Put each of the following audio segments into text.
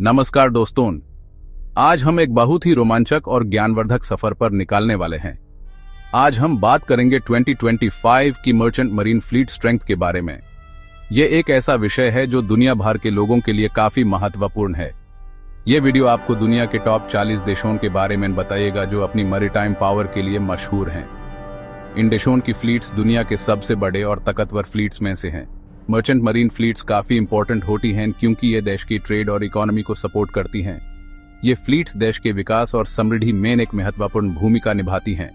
नमस्कार दोस्तों, आज हम एक बहुत ही रोमांचक और ज्ञानवर्धक सफर पर निकालने वाले हैं। आज हम बात करेंगे 2025 की मर्चेंट मरीन फ्लीट स्ट्रेंथ के बारे में। यह एक ऐसा विषय है जो दुनिया भर के लोगों के लिए काफी महत्वपूर्ण है। यह वीडियो आपको दुनिया के टॉप 40 देशों के बारे में बताएगा जो अपनी मैरीटाइम पावर के लिए मशहूर हैं। इन देशों की फ्लीट्स दुनिया के सबसे बड़े और ताकतवर फ्लीट्स में से हैं। मर्चेंट मरीन फ्लीट्स काफी इंपॉर्टेंट होती हैं क्योंकि ये देश की ट्रेड और इकोनॉमी को सपोर्ट करती हैं। ये फ्लीट्स देश के विकास और समृद्धि में एक महत्वपूर्ण भूमिका निभाती हैं।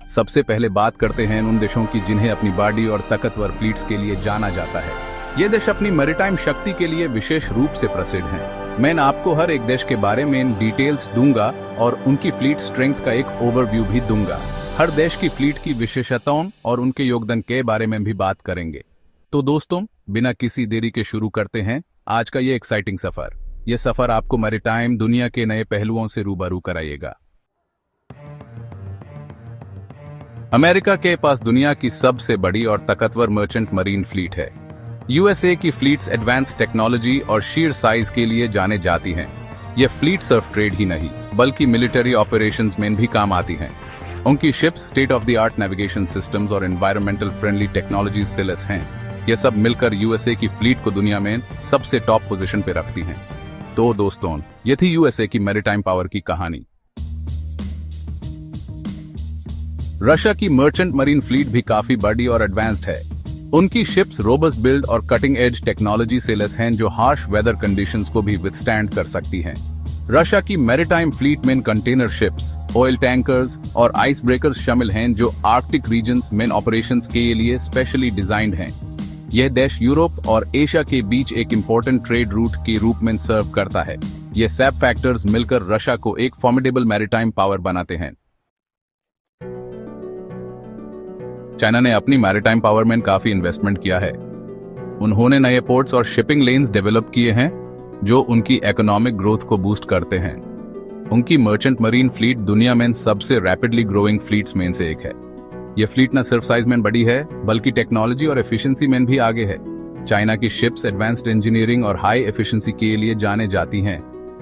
सबसे पहले बात करते हैं उन देशों की जिन्हें अपनी बड़ी और ताकतवर फ्लीट्स के लिए जाना जाता है। ये देश अपनी मैरीटाइम शक्ति के लिए विशेष रूप से प्रसिद्ध हैं। मैं आपको हर एक देश के बारे में डिटेल्स दूंगा और उनकी फ्लीट स्ट्रेंथ का एक ओवरव्यू भी दूंगा। हर देश की फ्लीट की विशेषताओं और उनके योगदान के बारे में भी बात करेंगे। तो दोस्तों, बिना किसी देरी के शुरू करते हैं आज का ये एक्साइटिंग सफर। यह सफर आपको मैरीटाइम दुनिया के नए पहलुओं से रूबरू कराएगा। अमेरिका के पास दुनिया की सबसे बड़ी और ताकतवर मर्चेंट मरीन फ्लीट है। यूएसए की फ्लीट्स एडवांस टेक्नोलॉजी और शीर साइज के लिए जाने जाती हैं। यह फ्लीट सिर्फ ट्रेड ही नहीं बल्कि मिलिट्री ऑपरेशंस में भी काम आती हैं। उनकी ships state of the art navigation systems और एनवायरमेंटल फ्रेंडली टेक्नोलॉजी से लैस हैं। ये सब मिलकर यूएसए की फ्लीट को दुनिया में सबसे टॉप पोजीशन पे रखती हैं। तो दोस्तों, ये थी यूएसए की मैरीटाइम पावर की कहानी। रशिया की मर्चेंट मरीन फ्लीट भी काफी बड़ी और एडवांस्ड है। उनकी शिप्स रोबस्ट बिल्ड और कटिंग एज टेक्नोलॉजी से लैस हैं जो हार्श वेदर कंडीशंस को भी विथस्टैंड कर सकती हैं। रशिया की मैरीटाइम फ्लीट में कंटेनर शिप्स, ऑयल टैंकर्स और आइस ब्रेकर्स शामिल हैं जो आर्कटिक रीजन्स में ऑपरेशंस के लिए स्पेशली डिजाइंड हैं। यह देश यूरोप और एशिया के बीच एक इम्पोर्टेंट ट्रेड रूट के रूप में सर्व करता है। ये सब फैक्टर्स मिलकर रशिया को एक फॉर्मिडेबल मैरीटाइम पावर बनाते हैं। चाइना ने अपनी मैरीटाइम पावर में काफी इन्वेस्टमेंट किया है। उन्होंने नए पोर्ट्स और शिपिंग लेन्स डेवलप किए हैं जो उनकी इकोनॉमिक ग्रोथ को बूस्ट करते हैं। उनकी मर्चेंट मरीन फ्लीट दुनिया में सबसे रैपिडली ग्रोइंग फ्लीट्स में से एक है। यह फ्लीट न सिर्फ साइज में बड़ी है बल्कि टेक्नोलॉजी और एफिशिएंसी में भी आगे है। चाइना की शिप्स एडवांस्ड इंजीनियरिंग और हाई एफिशिएंसी के लिए जाने जाती हैं।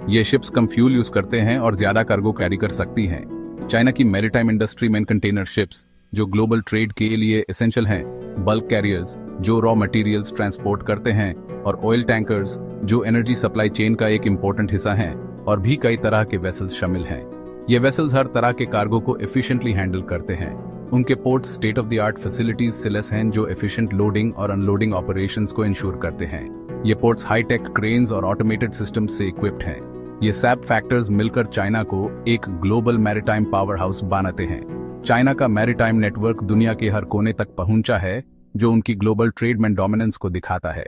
ये शिप्स कम फ्यूल यूज करते हैं और ज्यादा कार्गो कैरी कर सकती हैं। चाइना की मैरीटाइम इंडस्ट्री में कंटेनर शिप्स जो ग्लोबल ट्रेड के लिए एसेंशियल हैं, बल्क कैरियर्स जो रॉ मटेरियल्स ट्रांसपोर्ट करते हैं और ऑयल टैंकर्स जो एनर्जी सप्लाई चेन का एक इम्पोर्टेंट हिस्सा हैं, और भी कई तरह के वेसल्स शामिल हैं। ये वेसल्स हर तरह के कार्गो को एफिशिएंटली हैंडल करते हैं। उनके port state of the art facilities से लैस हैं जो एफिशिएंट लोडिंग और अनलोडिंग ऑपरेशंस को इंश्योर करते हैं। ये पोर्ट्स हाईटेक क्रेन्स और ऑटोमेटेड सिस्टम से इक्विप्ड हैं। ये सब फैक्टर्स मिलकर चाइना को एक ग्लोबल मैरीटाइम पावर हाउस बनाते हैं। चाइना का मैरीटाइम नेटवर्क दुनिया के हर कोने तक पहुंचा है जो उनकी ग्लोबल ट्रेड में डोमिनेंस को दिखाता है।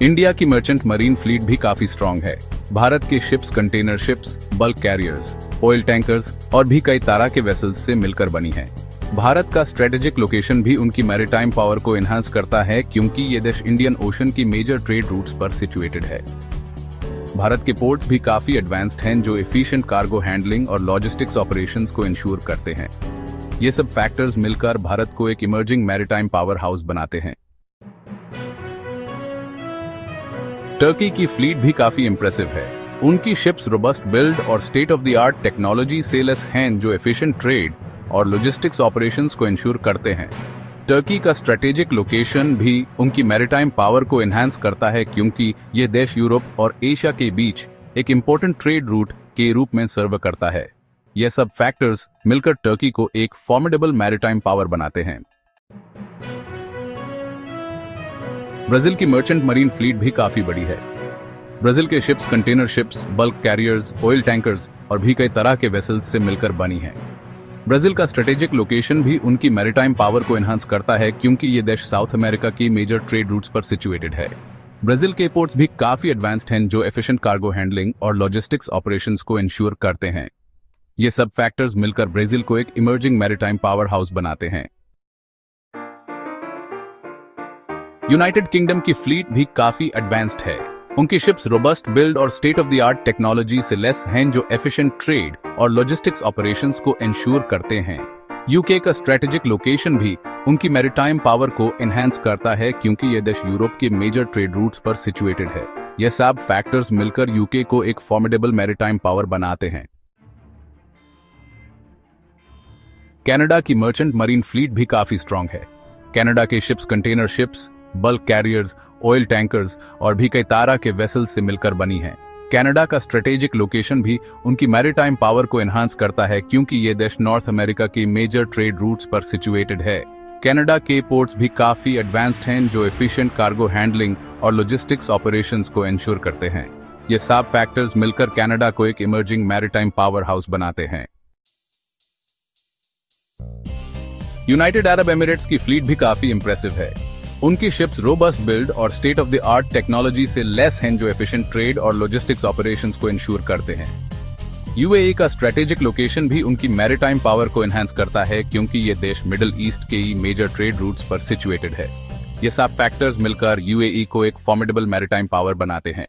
इंडिया की मर्चेंट मरीन फ्लीट भी काफी स्ट्रांग है। भारत के ships container ships, bulk carriers, oil tankers और भी कई तरह के वेसल्स से मिलकर बनी है। भारत का स्ट्रेटेजिक लोकेशन भी उनकी मैरीटाइम पावर को एनहांस करता है क्योंकि ये देश इंडियन ओशन की मेजर ट्रेड रूट्स पर सिचुएटेड है। भारत के पोर्ट्स भी काफी एडवांस्ड हैं जो एफिशिएंट कार्गो हैंडलिंग और लॉजिस्टिक्स ऑपरेशंस को इंश्योर करते हैं। ये सब फैक्टर्स मिलकर भारत को एक इमर्जिंग मैरीटाइम पावर हाउस बनाते हैं। टर्की की फ्लीट भी काफी इंप्रेसिव है। उनकी शिप्स रोबस्ट बिल्ड और state of the art technology से लैस हैं जो एफिशिएंट ट्रेड और लॉजिस्टिक्स ऑपरेशंस को इंश्योर करते हैं। टर्की का स्ट्रेटेजिक लोकेशन भी उनकी मैरीटाइम पावर को एनहांस करता है क्योंकि यह देश यूरोप और एशिया के बीच एक इम्पोर्टेंट ट्रेड रूट के रूप में सर्व करता है। यह सब फैक्टर्स मिलकर टर्की को एक फॉर्मिडेबल मैरीटाइम पावर बनाते हैं। ब्राजील की मर्चेंट मरीन फ्लीट भी काफी बड़ी है। ब्राजील के ships container ships, bulk carriers, oil tankers और भी कई तरह के वेसल्स से मिलकर बनी है। ब्राजील का स्ट्रेटेजिक लोकेशन भी उनकी मैरीटाइम पावर को एनहांस करता है क्योंकि ये देश साउथ अमेरिका की मेजर ट्रेड रूट्स पर सिचुएटेड है। ब्राजील के पोर्ट्स भी काफी एडवांस्ड हैं जो एफिशिएंट कार्गो हैंडलिंग और लॉजिस्टिक्स ऑपरेशंस को इंश्योर करते हैं। ये सब फैक्टर्स मिलकर ब्राजील को एक इमर्जिंग मैरीटाइम पावर हाउस बनाते हैं। यूनाइटेड किंगडम की फ्लीट भी काफी एडवांस्ड है। उनकी शिप्स रोबस्ट बिल्ड और state of the art technology से लैस हैं जो एफिशिएंट ट्रेड और लॉजिस्टिक्स ऑपरेशंस को इंश्योर करते हैं। यूके का स्ट्रेटेजिक लोकेशन भी उनकी मैरीटाइम पावर को एनहांस करता है क्योंकि यह देश यूरोप के मेजर ट्रेड रूट्स पर सिचुएटेड है। ये सब फैक्टर्स मिलकर यूके को एक फॉर्मिडेबल मैरीटाइम पावर बनाते हैं। कनाडा की मर्चेंट मरीन फ्लीट भी काफी स्ट्रांग है। कनाडा के ships container ships, bulk carriers, oil tankers और भी कई तरह के वेसल्स से मिलकर बनी हैं। कनाडा का स्ट्रेटेजिक लोकेशन भी उनकी मैरीटाइम पावर को एनहांस करता है क्योंकि ये देश नॉर्थ अमेरिका की मेजर ट्रेड रूट्स पर सिचुएटेड है। कनाडा के पोर्ट्स भी काफी एडवांस्ड हैं जो एफिशिएंट कार्गो हैंडलिंग और लॉजिस्टिक्स ऑपरेशंस को इंश्योर करते हैं। ये सब फैक्टर्स मिलकर कनाडा को एक इमर्जिंग मैरीटाइम पावर हाउस बनाते हैं। यूनाइटेड अरब एमिरेट्स की फ्लीट भी काफी इंप्रेसिव है। उनकी शिप्स रोबस्ट बिल्ड और state of the art technology से लेस हैं जो एफिशिएंट ट्रेड और लॉजिस्टिक्स ऑपरेशंस को इंश्योर करते हैं। यूएई का स्ट्रेटेजिक लोकेशन भी उनकी मैरीटाइम पावर को एनहांस करता है क्योंकि ये देश मिडिल ईस्ट के ही मेजर ट्रेड रूट्स पर सिचुएटेड है। ये सब फैक्टर्स मिलकर यूएई को एक फॉर्मिडेबल मैरीटाइम पावर बनाते हैं।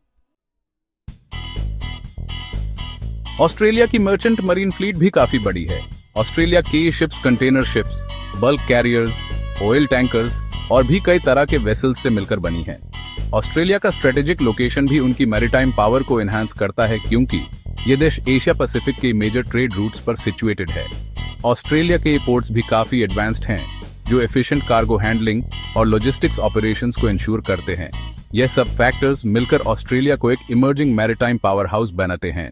ऑस्ट्रेलिया की मर्चेंट मरीन फ्लीट भी काफी बड़ी है। ऑस्ट्रेलिया के ships container ships, bulk carriers, oil tankers और भी कई तरह के वेसल्स से मिलकर बनी है। ऑस्ट्रेलिया का स्ट्रेटेजिक लोकेशन भी उनकी मैरीटाइम पावर को एनहांस करता है क्योंकि ये देश एशिया पैसिफिक के मेजर ट्रेड रूट्स पर सिचुएटेड है। ऑस्ट्रेलिया के पोर्ट्स भी काफी एडवांस्ड हैं जो एफिशिएंट कार्गो हैंडलिंग और लॉजिस्टिक्स ऑपरेशंस को इंश्योर करते हैं। यह सब फैक्टर्स मिलकर ऑस्ट्रेलिया को एक इमर्जिंग मैरीटाइम पावर हाउस बनाते हैं।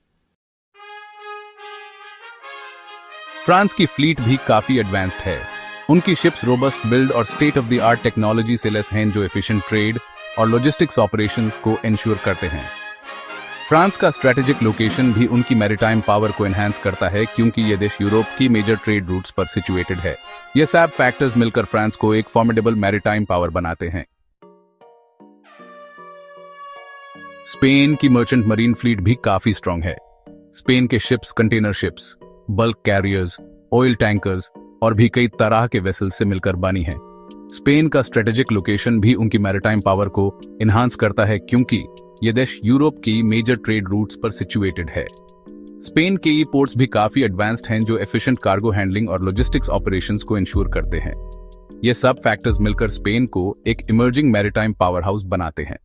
फ्रांस की फ्लीट भी काफी एडवांस्ड है। उनकी शिप्स रोबस्ट बिल्ड और state of the art technology से लेस हैं जो एफिशिएंट ट्रेड और लॉजिस्टिक्स ऑपरेशंस को इंश्योर करते हैं। फ्रांस का स्ट्रेटेजिक लोकेशन भी उनकी मैरीटाइम पावर को एनहांस करता है क्योंकि यह देश यूरोप की मेजर ट्रेड रूट्स पर सिचुएटेड है। ये सब फैक्टर्स मिलकर फ्रांस को एक फॉर्मिडेबल मैरीटाइम पावर बनाते हैं। स्पेन की मर्चेंट मरीन फ्लीट भी काफी स्ट्रांग है। स्पेन के ships container ships, bulk carriers, oil tankers और भी कई तरह के वेसल्स से मिलकर बनी है। स्पेन का स्ट्रेटेजिक लोकेशन भी उनकी मैरीटाइम पावर को एनहांस करता है क्योंकि यह देश यूरोप की मेजर ट्रेड रूट्स पर सिचुएटेड है। स्पेन के ये पोर्ट्स भी काफी एडवांस्ड हैं जो एफिशिएंट कार्गो हैंडलिंग और लॉजिस्टिक्स ऑपरेशंस को इंश्योर करते हैं। ये सब फैक्टर्स मिलकर स्पेन को एक इमर्जिंग मैरीटाइम पावर हाउस बनाते हैं।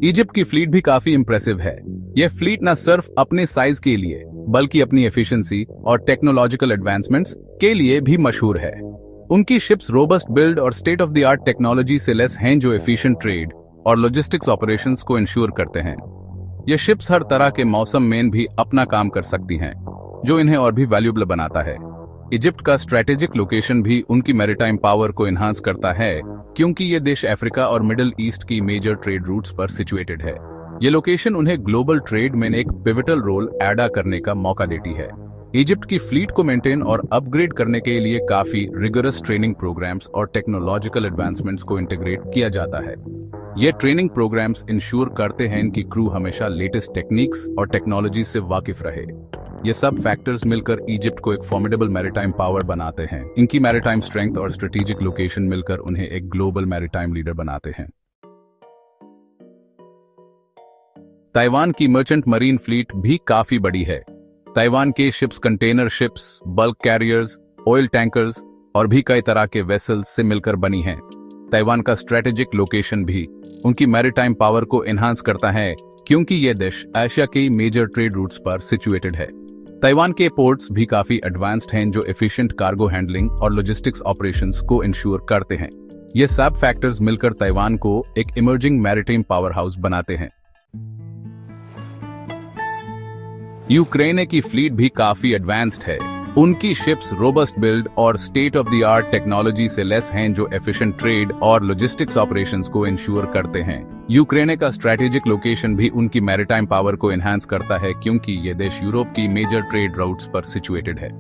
इजिप्ट की फ्लीट भी काफी इंप्रेसिव है। यह फ्लीट न सिर्फ अपने साइज के लिए बल्कि अपनी एफिशिएंसी और टेक्नोलॉजिकल एडवांसमेंट्स के लिए भी मशहूर है। उनकी शिप्स रोबस्ट बिल्ड और state of the art technology से लेस हैं जो एफिशिएंट ट्रेड और लॉजिस्टिक्स ऑपरेशंस को इंश्योर करते हैं। ये शिप्स हर तरह के मौसम में भी अपना काम कर सकती हैं, जो इन्हें और भी वैल्यूएबल बनाता है। इजिप्ट का स्ट्रेटेजिक लोकेशन भी उनकी मैरीटाइम पावर को एनहांस करता है क्योंकि ये देश अफ्रीका और मिडिल ईस्ट की मेजर ट्रेड रूट्स पर सिचुएटेड है। ये लोकेशन उन्हें ग्लोबल ट्रेड में एक पिवटल रोल अदा करने का मौका देती है। इजिप्ट की फ्लीट को मेंटेन और अपग्रेड करने के लिए काफी रिगरस ट्रेनिंग प्रोग्राम्स और टेक्नोलॉजिकल एडवांसमेंट्स को इंटीग्रेट किया जाता है। ये ट्रेनिंग प्रोग्राम्स इंश्योर करते हैं इनकी क्रू हमेशा लेटेस्ट टेक्निक्स और टेक्नोलॉजी से वाकिफ रहे। ये सब फैक्टर्स मिलकर इजिप्ट को एक फॉर्मिडेबल मैरीटाइम पावर बनाते हैं। इनकी मैरीटाइम स्ट्रेंथ और स्ट्रेटेजिक लोकेशन मिलकर उन्हें एक ग्लोबल मैरीटाइम लीडर बनाते हैं। ताइवान की मर्चेंट मरीन फ्लीट भी काफी बड़ी है। ताइवान के ships container ships, bulk carriers, oil tankers और भी कई तरह के वेसल्स से मिलकर बनी हैं। ताइवान का स्ट्रेटेजिक लोकेशन भी उनकी मैरीटाइम पावर को एनहांस करता है क्योंकि यह देश एशिया के मेजर ट्रेड रूट्स पर सिचुएटेड है। ताइवान के पोर्ट्स भी काफी एडवांस्ड हैं जो एफिशिएंट कार्गो हैंडलिंग और लॉजिस्टिक्स ऑपरेशंस को इंश्योर करते हैं। ये सब फैक्टर्स मिलकर ताइवान को एक इमर्जिंग मैरीटाइम पावर हाउस बनाते हैं। यूक्रेन की फ्लीट भी काफी एडवांस्ड है। उनकी शिप्स रोबस्ट बिल्ड और state of the art technology से लेस हैं जो एफिशिएंट ट्रेड और लॉजिस्टिक्स ऑपरेशंस को इंश्योर करते हैं। यूक्रेन का स्ट्रेटेजिक लोकेशन भी उनकी मैरीटाइम पावर को एनहांस करता है क्योंकि यह देश यूरोप की मेजर ट्रेड रूट्स पर सिचुएटेड है।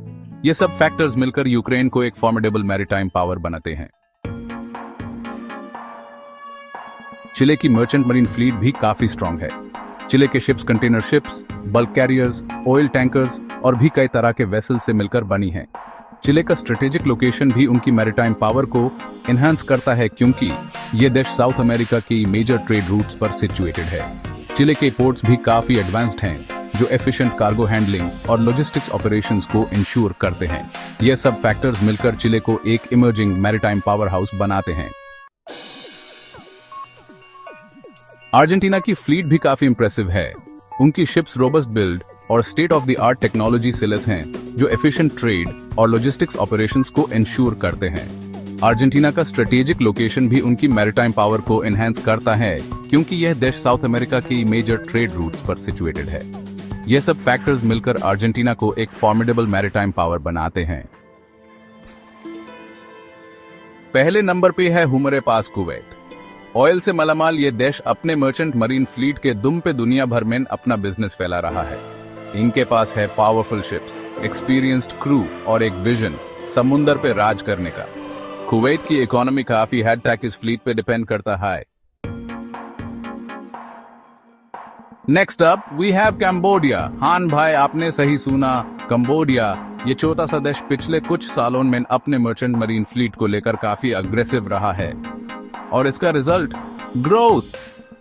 ये सब फैक्टर्स मिलकर यूक्रेन को एक फॉर्मिडेबल मैरीटाइम पावर बनाते हैं। चिले की मर्चेंट मरीन फ्लीट भी काफी स्ट्रांग है। चिले के ships container ships, bulk carriers, oil tankers और भी कई तरह के वेसल से मिलकर बनी हैं। चिले का स्ट्रेटेजिक लोकेशन भी उनकी मैरीटाइम पावर को एनहांस करता है क्योंकि ये देश साउथ अमेरिका की मेजर ट्रेड रूट्स पर सिचुएटेड है। चिले के पोर्ट्स भी काफी एडवांस्ड हैं जो एफिशिएंट कार्गो हैंडलिंग और लॉजिस्टिक्स ऑपरेशंस को इंश्योर करते हैं। ये सब फैक्टर्स मिलकर चिले को एक इमर्जिंग मैरीटाइम पावर हाउस बनाते हैं। अर्जेंटीना की फ्लीट भी काफी इंप्रेसिव है। उनकी शिप्स रोबस्ट बिल्ड और state of the art technology से लैस हैं, जो एफिशिएंट ट्रेड और लॉजिस्टिक्स ऑपरेशंस को इंश्योर करते हैं। अर्जेंटीना का स्ट्रेटेजिक लोकेशन भी उनकी मैरीटाइम पावर को एनहांस करता है, क्योंकि यह देश साउथ अमेरिका की मेजर ट्रेड रूट्स पर सिचुएटेड है। यह सब फैक्टर्स मिलकर अर्जेंटीना को एक फॉर्मिडेबल मैरीटाइम पावर बनाते हैं। पहले नंबर पे है हुमरे पास कुवैत। ऑयल से मालामाल ये देश अपने मर्चेंट मरीन फ्लीट के दुम पे दुनिया भर में अपना बिजनेस फैला रहा है। इनके पास है पावरफुल शिप्स, एक्सपीरियंस्ड क्रू और एक विजन समुंदर पे राज करने का। कुवैत की इकोनॉमी काफी हद तक इस फ्लीट पे डिपेंड करता है। Next up we have Cambodia. हान भाई, आपने सही सुना, कंबोडिया। ये छोटा सा देश पिछले कुछ सालों में अपने मर्चेंट मरीन फ्लीट को लेकर काफी अग्रेसिव रहा है और इसका रिजल्ट ग्रोथ।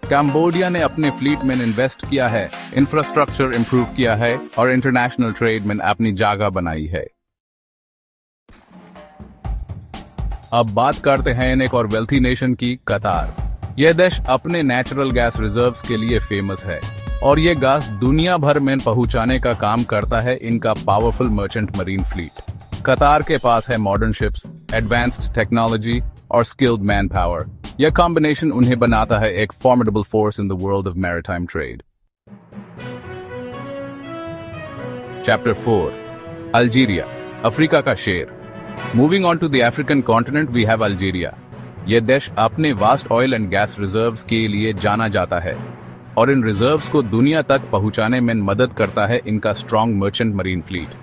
कैम्बोडिया ने अपने फ्लीट में इन्वेस्ट किया है, इंफ्रास्ट्रक्चर इंप्रूव किया है और इंटरनेशनल ट्रेड में अपनी जगह बनाई है। अब बात करते हैं एक और वेल्थी नेशन की, कतार। यह देश अपने नेचुरल गैस रिजर्व्स के लिए फेमस है और ये गैस दुनिया भर में पहुंचाने का काम करता है इनका पावरफुल मर्चेंट मरीन फ्लीट। कतार के पास है मॉडर्न शिप्स, एडवांस्ड टेक्नोलॉजी और स्किल्ड मैन पावर। यह कॉम्बिनेशन उन्हें बनाता है एक formidable force in the world of maritime trade. Chapter 4, Algeria, Africa का शेर। Moving on to the African continent we have Algeria. यह देश अपने vast oil and gas reserves के लिए जाना जाता है और इन रिजर्व्स को दुनिया तक पहुंचाने में मदद करता है इनका strong merchant marine fleet.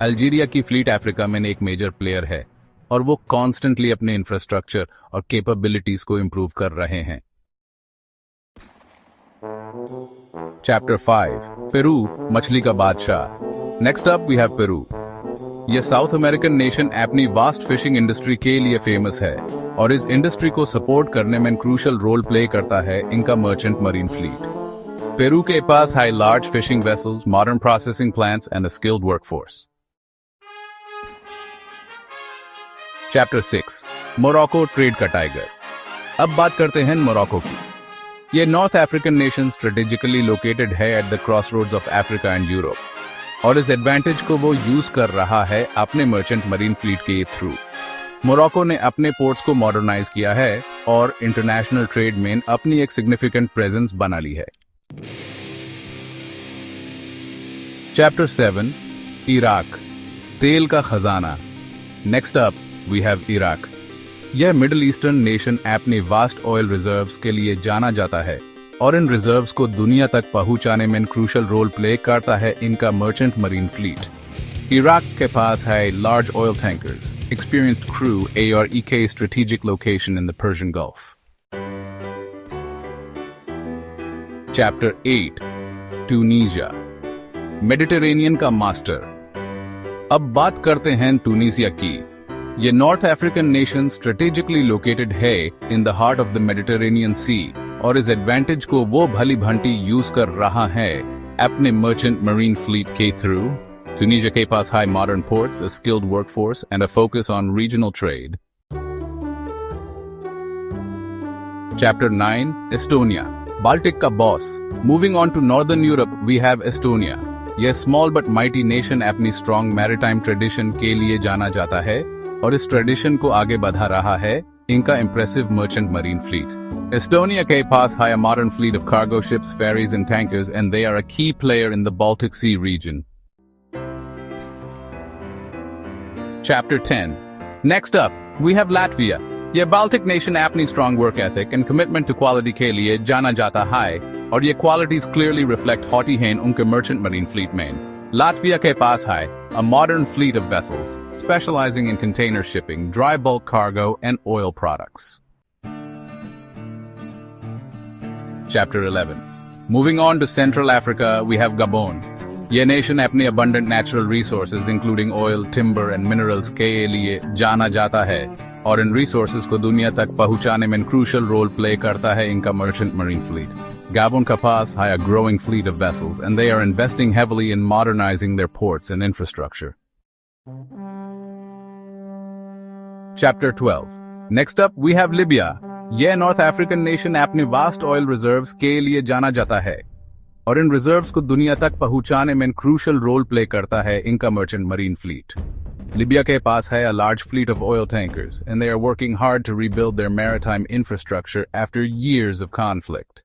Algeria की फ्लीट अफ्रीका में एक मेजर प्लेयर है और वो कॉन्स्टेंटली अपने इंफ्रास्ट्रक्चर और कैपेबिलिटीज को इंप्रूव कर रहे हैं। चैप्टर 5, पेरू, मछली का बादशाह। Next up we have Peru. यह साउथ अमेरिकन नेशन अपनी वास्ट फिशिंग इंडस्ट्री के लिए फेमस है और इस इंडस्ट्री को सपोर्ट करने में क्रूशियल रोल प्ले करता है इनका मर्चेंट मरीन फ्लीट। पेरू के पास है large fishing vessels, modern processing plants and a skilled workforce. Chapter 6, Morocco, trade का टाइगर। अब बात करते हैं मोरक्को की। यह north African nation strategically located है at the crossroads of Africa and Europe और इस एडवांटेज को वो यूज कर रहा है अपने मर्चेंट मरीन फ्लीट के थ्रू। मोरक्को ने अपने पोर्ट्स को मॉडर्नाइज किया है और इंटरनेशनल ट्रेड में अपनी एक सिग्निफिकेंट प्रेजेंस बना ली है। चैप्टर 7, इराक, तेल का खजाना। Next up we have Iraq. यह मिडिल ईस्टर्न नेशन अपने वास्ट ऑयल रिजर्व्स के लिए जाना जाता है और इन रिजर्व्स को दुनिया तक पहुंचाने में क्रूशियल रोल प्ले करता है इनका मर्चेंट मरीन फ्लीट। इराक के पास है large oil tankers, experienced crew और एक strategic location in the Persian Gulf. Chapter 8, Tunisia, Mediterranean का मास्टर। अब बात करते हैं टूनिसिया की। ये north African nation strategically located है in the heart of the Mediterranean sea और इस एडवांटेज को वो भली भांति यूज कर रहा है अपने मर्चेंट मरीन फ्लीट के थ्रू। Tunisia के पास high modern ports, a skilled workforce, and a focus on regional trade. Chapter 9, Estonia, Baltic का boss. Moving on to Northern Europe, we have Estonia. यह small but mighty nation अपनी strong maritime tradition के लिए जाना जाता है और इस tradition को आगे बढ़ा रहा है इनका impressive merchant marine fleet. Estonia के पास है a modern fleet of cargo ships, ferries, and tankers, and they are a key player in the Baltic Sea region. Chapter 10. Next up, we have Latvia. यह Baltic nation अपनी strong work ethic and commitment to quality के लिए जाना जाता है और ये qualities clearly reflect होती हैं उनके merchant marine fleet में। Latvia के पास है a modern fleet of vessels, specializing in container shipping, dry bulk cargo, and oil products. Chapter 11. Moving on to Central Africa, we have Gabon. यह nation अपने abundant natural resources including oil, timber and minerals के लिए जाना जाता है और इन resources को दुनिया तक पहुंचाने में crucial role play करता है इनका merchant marine fleet. Gabon Capas has a growing fleet of vessels, and they are investing heavily in modernizing their ports and infrastructure. Chapter 12. Next up, we have Libya. यह north African nation अपने vast oil reserves के लिए जाना जाता है और इन reserves को दुनिया तक पहुंचाने में क्रूशियल रोल प्ले करता है इनका मर्चेंट मरीन फ्लीट. लिबिया के पास है a large fleet of oil tankers, and they are working hard to rebuild their maritime infrastructure after years of conflict.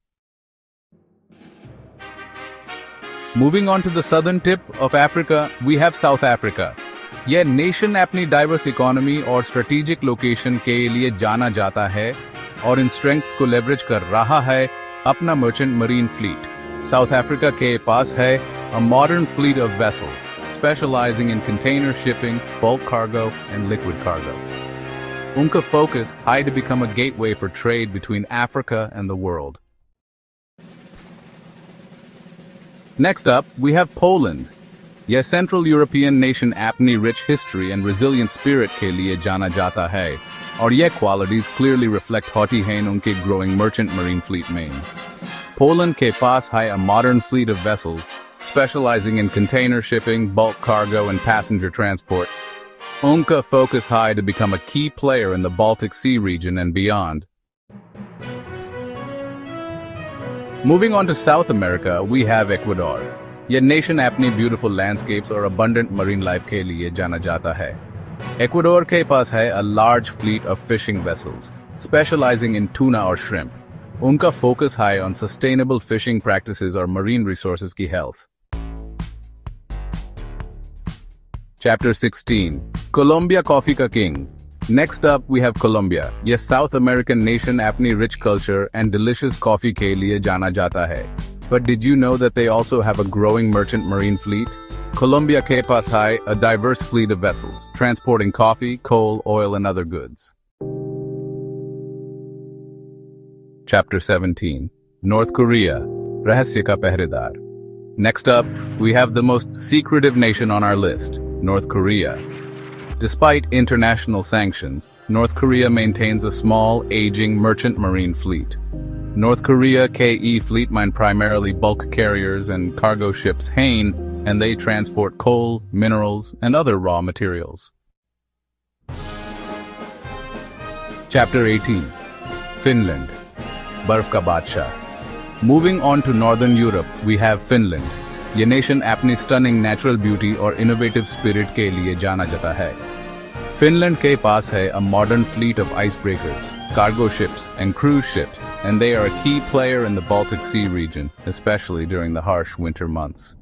Moving on to the southern tip of Africa, we have South Africa. यह nation अपनी diverse economy और strategic location के लिए जाना जाता है और इन strengths को लेवरेज कर रहा है अपना merchant marine fleet. South Africa के पास है a modern fleet of vessels, specializing in container shipping, bulk cargo, and liquid cargo. उनका focus है to become a gateway for trade between Africa and the world. Next up, we have Poland. यह Central European nation अपनी rich history and resilient spirit के लिए जाना जाता है और यह qualities clearly reflect होती हैं उनके growing merchant marine fleet में. Poland के पास है a modern fleet of vessels, specializing in container shipping, bulk cargo, and passenger transport. Unka focus high to become a key player in the Baltic Sea region and beyond. Moving on to South America, we have Ecuador. यह nation अपनी beautiful landscapes और abundant marine life के लिए जाना जाता है. Ecuador के पास है a large fleet of fishing vessels, specializing in tuna or shrimp. उनका focus है on sustainable fishing practices और marine resources की health. Chapter 16. Colombia Coffee का King. Next up, we have Colombia. यह South American nation अपनी rich culture and delicious coffee के लिए जाना जाता है. But did you know that they also have a growing merchant marine fleet? Colombia के पास है a diverse fleet of vessels, transporting coffee, coal, oil, and other goods. Chapter 17. North Korea. रहस्य का पहरेदार. Next up, we have the most secretive nation on our list, North Korea. Despite international sanctions, North Korea maintains a small, aging merchant marine fleet. North Korea KE fleet mine primarily bulk carriers and cargo ships Hain, and they transport coal, minerals, and other raw materials. Chapter 18. Finland. Barf ka Badshah. Moving on to Northern Europe, we have Finland. ये nation अपनी stunning natural beauty और innovative spirit के लिए जाना जाता है. Finland के पास है a modern fleet of icebreakers, cargo ships, and cruise ships, and they are a key player in the Baltic Sea region, especially during the harsh winter months.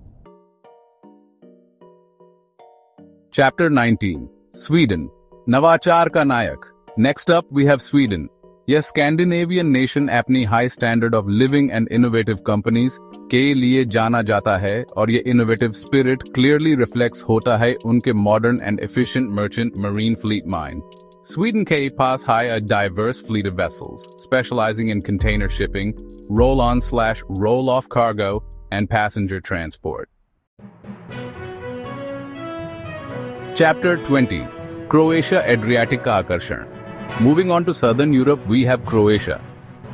Chapter 19. Sweden. नवाचार का नायक. Next up, we have Sweden. यह Scandinavian nation अपनी high standard of living and innovative companies के लिए जाना जाता है और ये innovative spirit clearly reflects होता है उनके modern and efficient merchant marine fleet mine. Sweden के पास है a diverse fleet of vessels, specializing in container shipping, roll-on/roll-off cargo, and passenger transport. Chapter 20. Croatia Adriatic का आकर्षण. Moving on to Southern Europe, we have Croatia.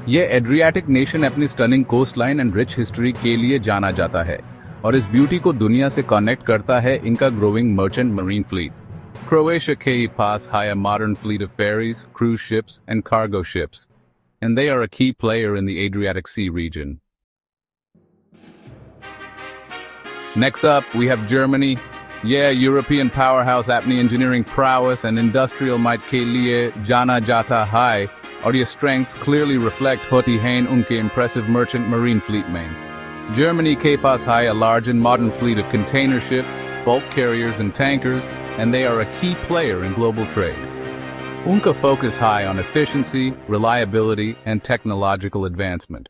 यह Adriatic nation अपनी stunning coastline and rich history के लिए जाना जाता है और इस beauty को दुनिया से connect करता है इनका growing merchant marine fleet. Croatia के पास है a modern fleet of ferries, cruise ships, and cargo ships, and they are a key player in the Adriatic Sea region. Next up, we have Germany. Yeah, European powerhouse अपनी engineering prowess and industrial might के लिए जाना जाता है और ये strengths clearly reflect होती हैं उनके impressive merchant marine fleet में. Germany के पास है a large and modern fleet of container ships, bulk carriers, and tankers, and they are a key player in global trade. Unka focus high on efficiency, reliability, and technological advancement.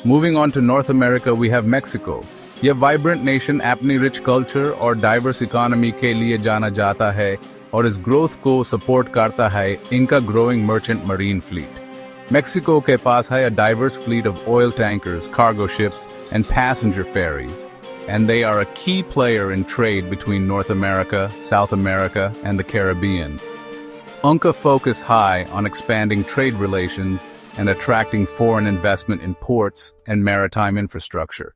Moving on to North America, we have Mexico. यह vibrant nation अपनी rich culture और diverse economy के लिए जाना जाता है और इस growth को support करता है इनका growing merchant marine fleet. Mexico के पास है a diverse fleet of oil tankers, cargo ships, and passenger ferries, and they are a key player in trade between North America, South America, and the Caribbean. Unka focus high on expanding trade relations and attracting foreign investment in ports and maritime infrastructure.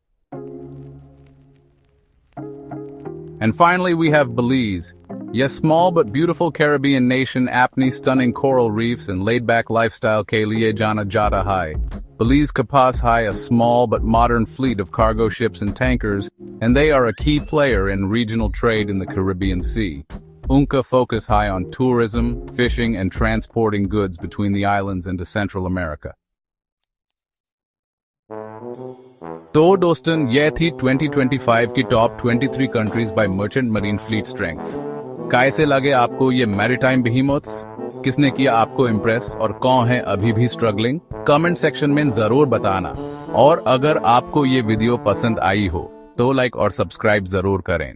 And finally, we have Belize. Yes, small but beautiful Caribbean nation aptly stunning coral reefs and laid-back lifestyle ke liye jana jata hai. Belize ke paas hai a small but modern fleet of cargo ships and tankers, and they are a key player in regional trade in the Caribbean Sea. Unka focus high on tourism, fishing, and transporting goods between the islands into Central America. तो दोस्तन ये थी 2025 की top 23 countries bye merchant marine fleet strength. कैसे लगे आपको ये maritime behemoths? किसने किया आपको इम्प्रेस और कौन है अभी भी स्ट्रगलिंग? कमेंट सेक्शन में जरूर बताना। और अगर आपको ये वीडियो पसंद आई हो तो लाइक और सब्सक्राइब जरूर करें।